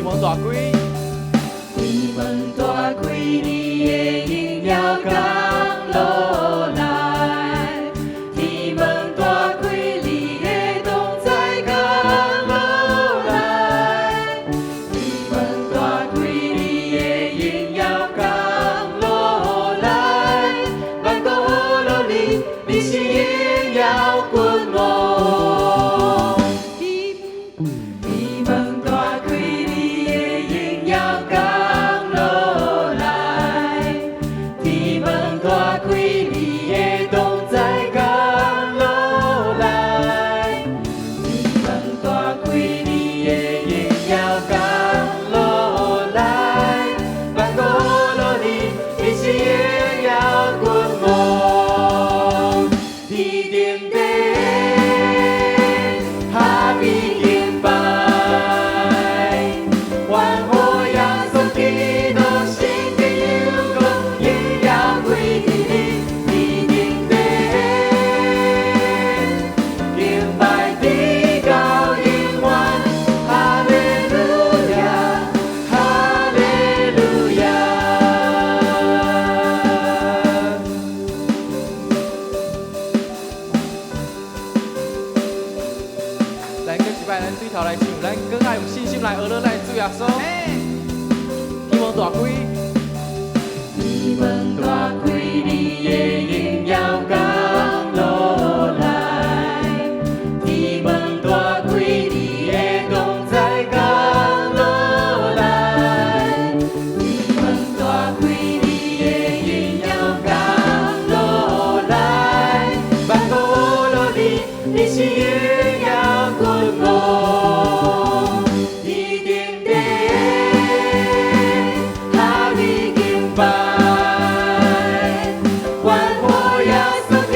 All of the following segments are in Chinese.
门大开，天门大开，你的荣耀降落来。天门大开，你的同在降落来。天门大开，你的荣耀降落来。万国落你，你是荣耀君王。天门大开，你的荣耀降落来。天门大开，你的同在降落来。天门大开，你的荣耀降落来。万国落你，你是荣耀君王。天顶地，下边敬拜。万火扬颂基督圣的荣光，荣耀归于你，天顶地。敬拜地高永远，哈利路亚，哈利路亚。咱跟一摆，咱对头来唱，咱更爱用信心来学乐咱的主耶稣。天门大开，天门大开，你的荣耀降落来。天门大开，你的同在降落来。天门大开，你的荣耀降落来。万国落你，你是荣耀君王。天顶地，下边敬拜。万火扬颂基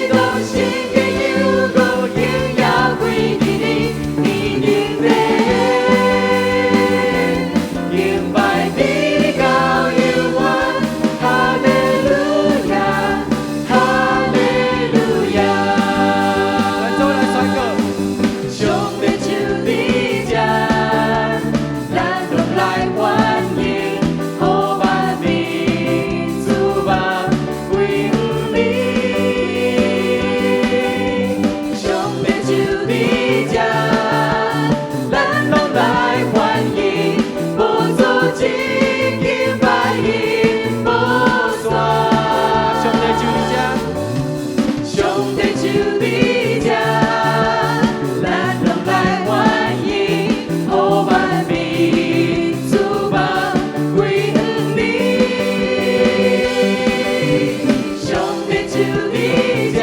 督圣的荣光，荣耀归于你，天顶地。敬拜地高永远，哈利路亚，哈利路亚。咱做来选歌。上帝手你这，咱拢来欢迎，好万民主吧归于你。上帝手你这，咱拢来欢迎，无阻止敬拜因无线。上帝就你这，上帝手你这，咱拢来欢迎，好万民主吧归于你。上帝手你这，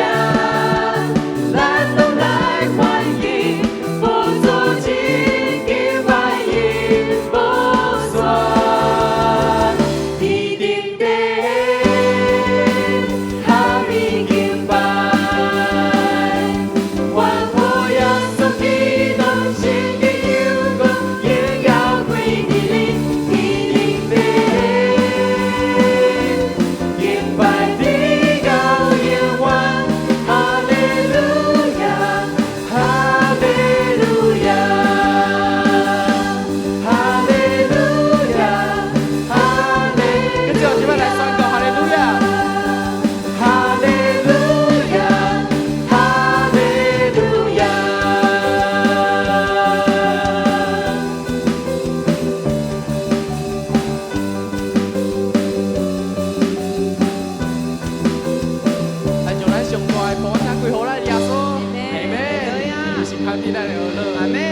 咱拢来欢迎，无阻止敬拜因无线。天顶地，下边敬拜。万火扬颂基督圣的荣光，荣耀归于你，天顶地。敬拜地高永远，哈利路亚，哈利路亚，哈利路亚，哈利跟最后一摆来选歌，哈利路亚。哈利路亚，哈利路亚。咱将咱上大的福音归予咱耶稣，阿门。就是看见咱的乐。